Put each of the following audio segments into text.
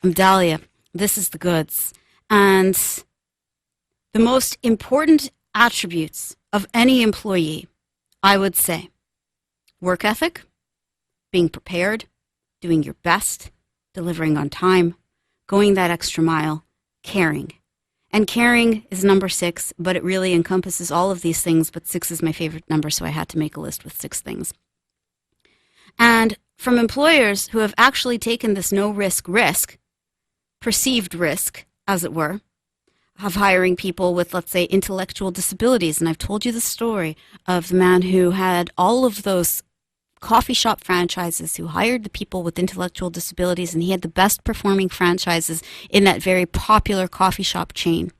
I'm Dahlia. This is the goods. And the most important attributes of any employee, I would say, work ethic, being prepared, doing your best, delivering on time, going that extra mile, caring. And caring is number 6, but it really encompasses all of these things, but 6 is my favorite number, so I had to make a list with 6 things. And from employers who have actually taken this no-risk risk, perceived risk, as it were, of hiring people with, let's say, intellectual disabilities. And I've told you the story of the man who had all of those coffee shop franchises, who hired the people with intellectual disabilities, and he had the best performing franchises in that very popular coffee shop chain.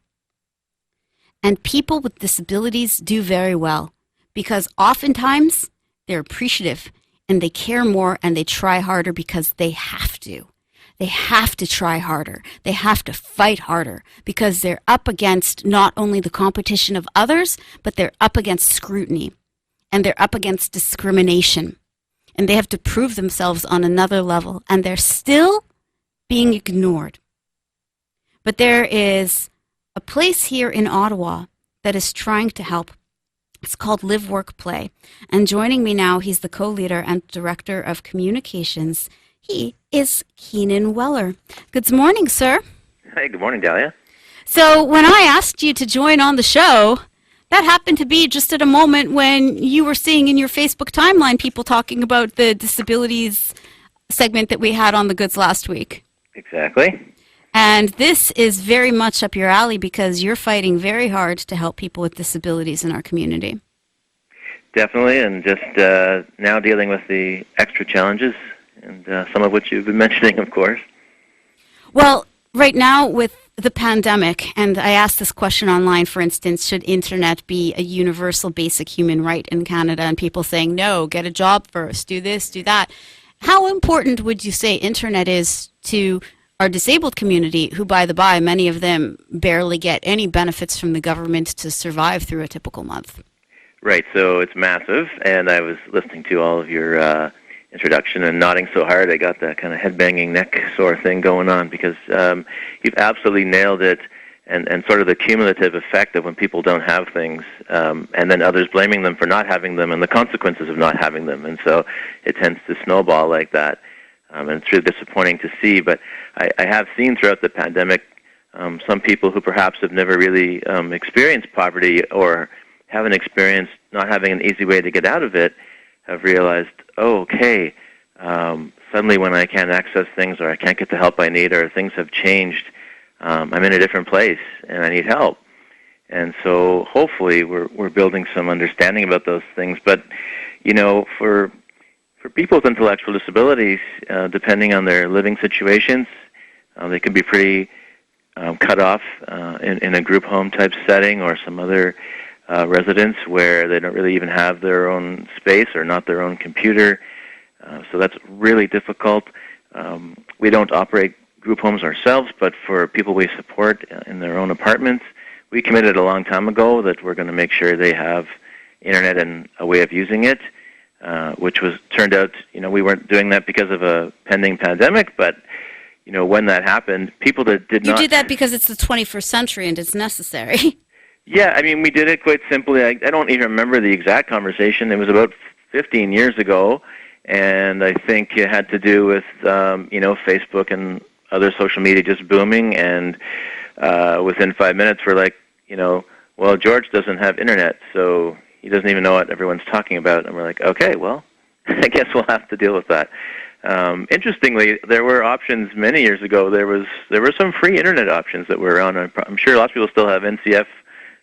And people with disabilities do very well because oftentimes they're appreciative and they care more and they try harder because they have to. They have to try harder. They have to fight harder because they're up against not only the competition of others, but they're up against scrutiny and they're up against discrimination. And they have to prove themselves on another level, and they're still being ignored. But there is a place here in Ottawa that is trying to help. It's called Live, Work, Play. And joining me now, he's the co-leader and director of communications. He is Keenan Wellar. Good morning, sir. Hey, good morning, Dahlia. So when I asked you to join on the show, that happened to be just at a moment when you were seeing in your Facebook timeline people talking about the disabilities segment that we had on the goods last week. Exactly. And this is very much up your alley because you're fighting very hard to help people with disabilities in our community. Definitely, and just now dealing with the extra challenges, and some of which you've been mentioning, of course. Well, right now with the pandemic, and I asked this question online, for instance, should internet be a universal basic human right in Canada? And people saying, no, get a job first, do this, do that. How important would you say internet is to our disabled community, who, by the by, many of them barely get any benefits from the government to survive through a typical month? Right, so it's massive, and I was listening to all of your introduction and nodding so hard I got that kind of head-banging neck sore thing going on because you've absolutely nailed it, and sort of the cumulative effect of when people don't have things and then others blaming them for not having them and the consequences of not having them, and so it tends to snowball like that, and it's really disappointing to see. But I have seen throughout the pandemic some people who perhaps have never really experienced poverty or haven't experienced not having an easy way to get out of it have realized, oh, okay, suddenly when I can't access things or I can't get the help I need or things have changed, I'm in a different place and I need help. And so hopefully we're building some understanding about those things. But, you know, for people with intellectual disabilities, depending on their living situations, they can be pretty cut off in a group home type setting or some other residence where they don't really even have their own space or not their own computer. So that's really difficult. We don't operate group homes ourselves, but for people we support in their own apartments, we committed a long time ago that we're going to make sure they have internet and a way of using it, which turned out, we weren't doing that because of a pending pandemic, but when that happened, people that did not... You did that because it's the 21st century and it's necessary. Yeah, I mean, we did it quite simply. I don't even remember the exact conversation. It was about 15 years ago, and I think it had to do with, Facebook and other social media just booming, and within 5 minutes we're like, well, George doesn't have internet, so he doesn't even know what everyone's talking about. And we're like, okay, well, I guess we'll have to deal with that. Interestingly, there were options many years ago. There were some free internet options that were on. I'm sure lots of people still have NCF,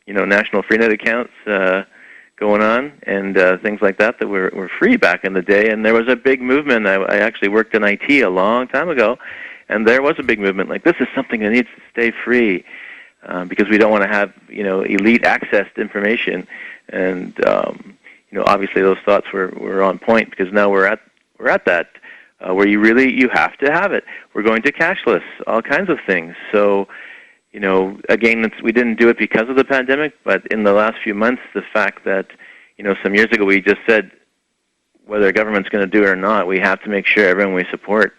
National Freenet accounts going on, and things like that were free back in the day. And there was a big movement. I actually worked in IT a long time ago, and there was a big movement like, this is something that needs to stay free because we don't want to have, elite accessed information. And, obviously those thoughts were on point because now we're at that where you have to have it. We're going to cashless, all kinds of things. So, again, we didn't do it because of the pandemic, but in the last few months, the fact that, some years ago we just said whether the government's going to do it or not, we have to make sure everyone we support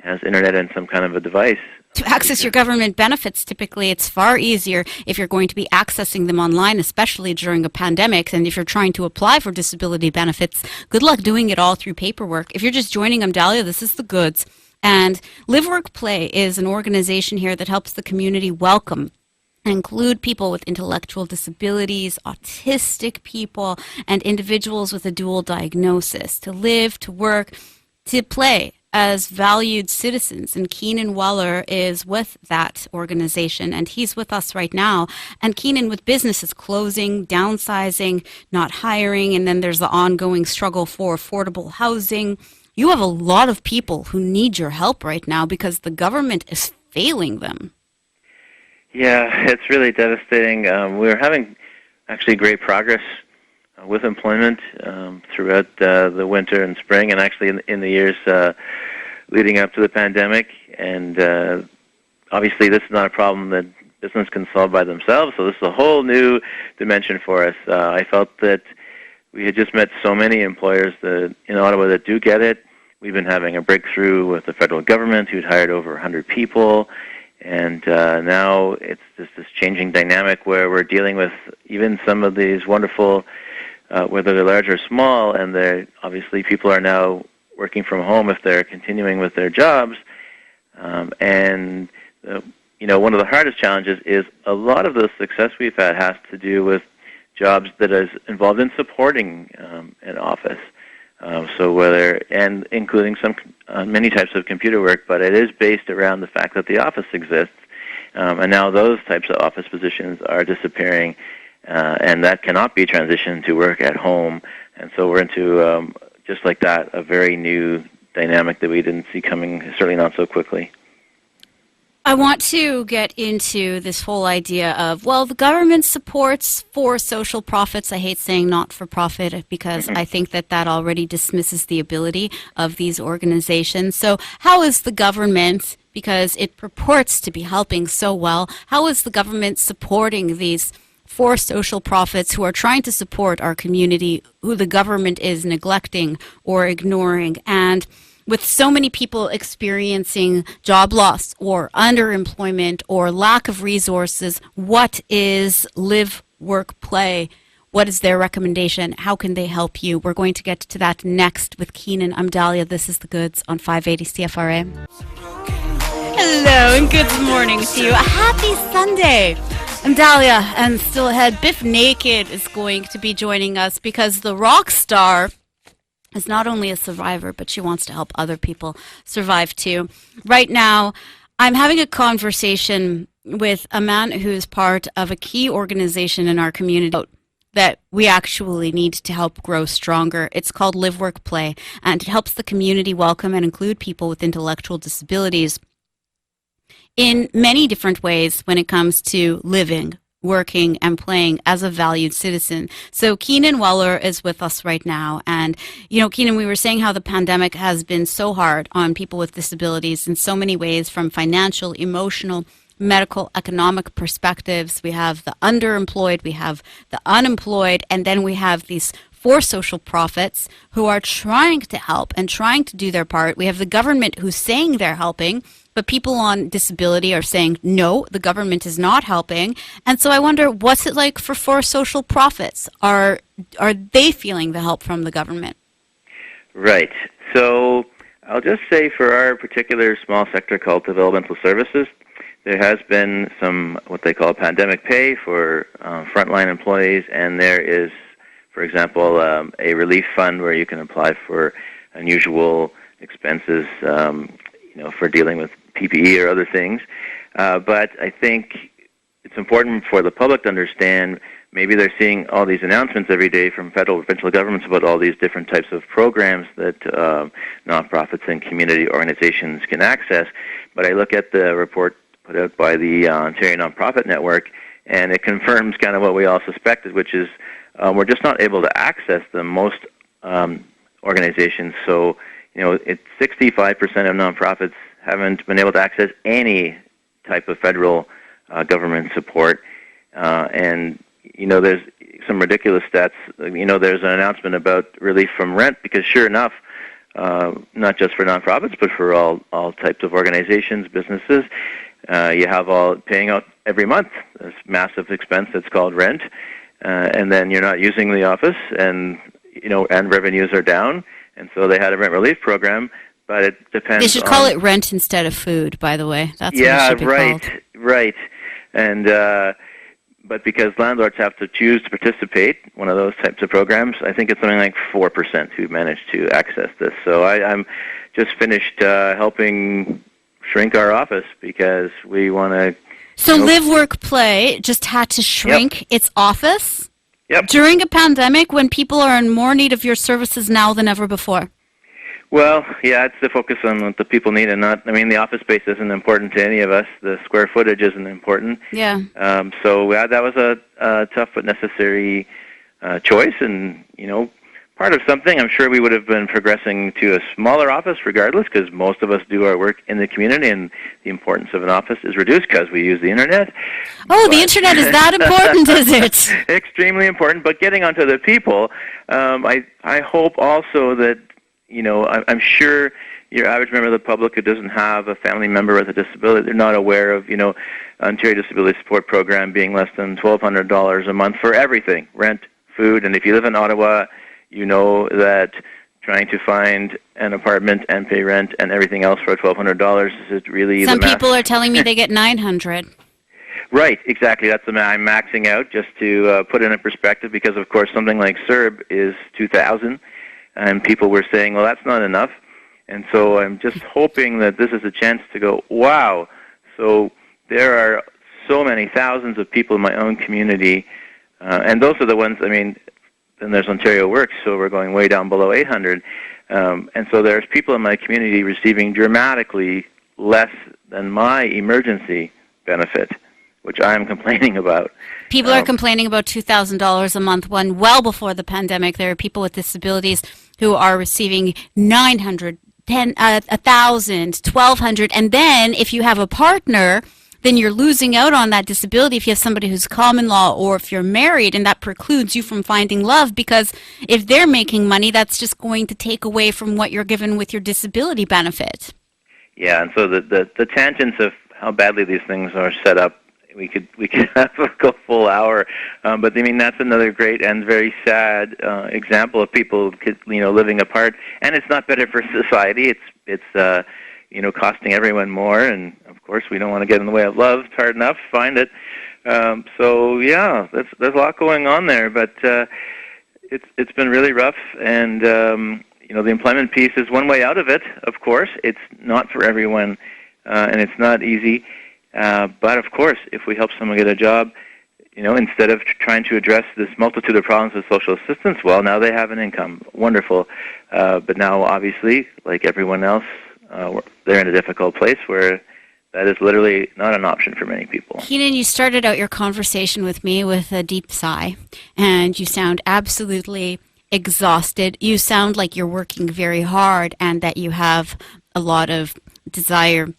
has internet and some kind of a device. To access your government benefits, typically it's far easier if you're going to be accessing them online, especially during a pandemic. And if you're trying to apply for disability benefits, good luck doing it all through paperwork. If you're just joining Dahlia, this is the goods. And Live, Work, Play is an organization here that helps the community welcome and include people with intellectual disabilities, autistic people, and individuals with a dual diagnosis to live, to work, to play as valued citizens. And Keenan Wellar is with that organization, and he's with us right now. And Keenan, with businesses closing, downsizing, not hiring, and then there's the ongoing struggle for affordable housing, you have a lot of people who need your help right now because the government is failing them. Yeah, it's really devastating. We're having actually great progress with employment throughout the winter and spring, and actually in the years leading up to the pandemic. And obviously this is not a problem that business can solve by themselves, so this is a whole new dimension for us. I felt that we had just met so many employers in Ottawa that do get it. We've been having a breakthrough with the federal government, who'd hired over 100 people, and now it's just this changing dynamic where we're dealing with even some of these wonderful, whether they're large or small, and obviously people are now working from home if they're continuing with their jobs. And one of the hardest challenges is a lot of the success we've had has to do with jobs that is involved in supporting an office. And including many types of computer work, but it is based around the fact that the office exists. And now those types of office positions are disappearing, and that cannot be transitioned to work at home. And so we're into, just like that, a very new dynamic that we didn't see coming, certainly not so quickly. I want to get into this whole idea of, well, the government supports for social profits. I hate saying not-for-profit because I think that already dismisses the ability of these organizations. So how is the government, because it purports to be helping so well, how is the government supporting these for social profits who are trying to support our community, who the government is neglecting or ignoring? And with so many people experiencing job loss or underemployment or lack of resources, what is Live, Work, Play? What is their recommendation? How can they help you? We're going to get to that next with Keenan. I'm Dahlia. This is The Goods on 580 CFRA. Hello and good morning to you. A happy Sunday. I'm Dahlia, and still ahead, Biff Naked is going to be joining us because the rock star is not only a survivor, but she wants to help other people survive too. Right now, I'm having a conversation with a man who's part of a key organization in our community that we actually need to help grow stronger. It's called Live, Work, Play, and it helps the community welcome and include people with intellectual disabilities in many different ways when it comes to living, working, and playing as a valued citizen. So Keenan Wellar is with us right now. And, Keenan, we were saying how the pandemic has been so hard on people with disabilities in so many ways, from financial, emotional, medical, economic perspectives. We have the underemployed, we have the unemployed, and then we have these for social profits who are trying to help and trying to do their part. We have the government who's saying they're helping, but people on disability are saying, no, the government is not helping. And so I wonder, what's it like for social profits? Are they feeling the help from the government? Right. So I'll just say for our particular small sector called developmental services, there has been some what they call pandemic pay for frontline employees, and there is, for example, a relief fund where you can apply for unusual expenses, for dealing with PPE or other things. But I think it's important for the public to understand, maybe they're seeing all these announcements every day from federal and provincial governments about all these different types of programs that nonprofits and community organizations can access. But I look at the report put out by the Ontario Nonprofit Network, and it confirms kind of what we all suspected, which is we're just not able to access them. Most organizations, so it's 65% of nonprofits haven't been able to access any type of federal government support. And, there's some ridiculous stats. There's an announcement about relief from rent because, sure enough, not just for nonprofits, but for all types of organizations, businesses. You have all paying out every month this massive expense that's called rent, and then you're not using the office, and and revenues are down, and so they had a rent relief program. But it depends. They should call it rent instead of food, by the way. That's what it should be called. Right. And but because landlords have to choose to participate in one of those types of programs, I think it's something like 4% who managed to access this. So I'm just finished helping shrink our office because we want to. So Live, Work, Play just had to shrink its office during a pandemic when people are in more need of your services now than ever before. Well, yeah, it's the focus on what the people need and not, the office space isn't important to any of us. The square footage isn't important. Yeah. So that was a tough but necessary choice and, part of something. I'm sure we would have been progressing to a smaller office regardless because most of us do our work in the community and the importance of an office is reduced because we use the Internet. The Internet is that important, is it? Extremely important, but getting onto the people, I hope also that I'm sure your average member of the public who doesn't have a family member with a disability, they're not aware of, Ontario Disability Support Program being less than $1,200 a month for everything, rent, food, and if you live in Ottawa, you know that trying to find an apartment and pay rent and everything else for $1,200 is really Some people are telling me they get $900. Right, exactly. That's I'm maxing out just to put it in perspective because, of course, something like CERB is $2,000. And people were saying, well, that's not enough. And so I'm just hoping that this is a chance to go, wow, so there are so many thousands of people in my own community, and those are the ones, then there's Ontario Works, so we're going way down below 800. And so there's people in my community receiving dramatically less than my emergency benefit, which I'm complaining about. People are complaining about $2,000 a month when well before the pandemic there are people with disabilities who are receiving $900, $1,000, $1,200, and then if you have a partner, then you're losing out on that disability if you have somebody who's common law or if you're married, and that precludes you from finding love because if they're making money, that's just going to take away from what you're given with your disability benefit. Yeah, and so the tangents of how badly these things are set up, we could have a full hour, but that's another great and very sad example of people living apart, and it's not better for society. It's costing everyone more, and of course we don't want to get in the way of love. It's hard enough to find it. So yeah, there's a lot going on there, but it's been really rough, and the employment piece is one way out of it. Of course, it's not for everyone, and it's not easy. But of course, if we help someone get a job, instead of trying to address this multitude of problems with social assistance, well, now they have an income. Wonderful. But now, obviously, like everyone else, they're in a difficult place where that is literally not an option for many people. Keenan, you started out your conversation with me with a deep sigh, and you sound absolutely exhausted. You sound like you're working very hard and that you have a lot of desire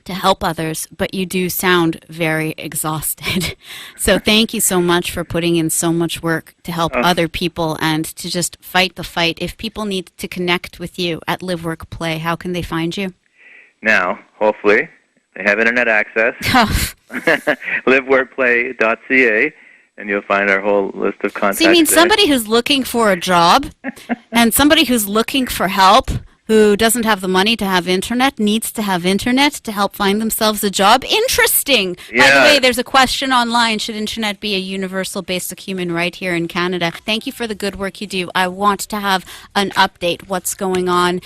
to help others, but you do sound very exhausted. So thank you so much for putting in so much work to help other people and to just fight the fight. If people need to connect with you at Live, Work, Play, how can they find you? Now, hopefully, they have internet access. liveworkplay.ca, and you'll find our whole list of contacts. So you mean somebody who's looking for a job and somebody who's looking for help who doesn't have the money to have internet, needs to have internet to help find themselves a job? Interesting. Yeah. By the way, there's a question online, should internet be a universal basic human right here in Canada? Thank you for the good work you do. I want to have an update, what's going on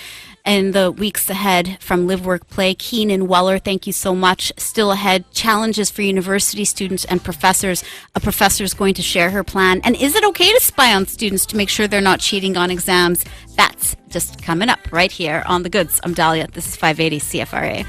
in the weeks ahead from Live, Work, Play. Keenan Wellar, thank you so much. Still ahead, challenges for university students and professors. A professor is going to share her plan. And is it okay to spy on students to make sure they're not cheating on exams? That's just coming up right here on The Goods. I'm Dahlia. This is 580 CFRA.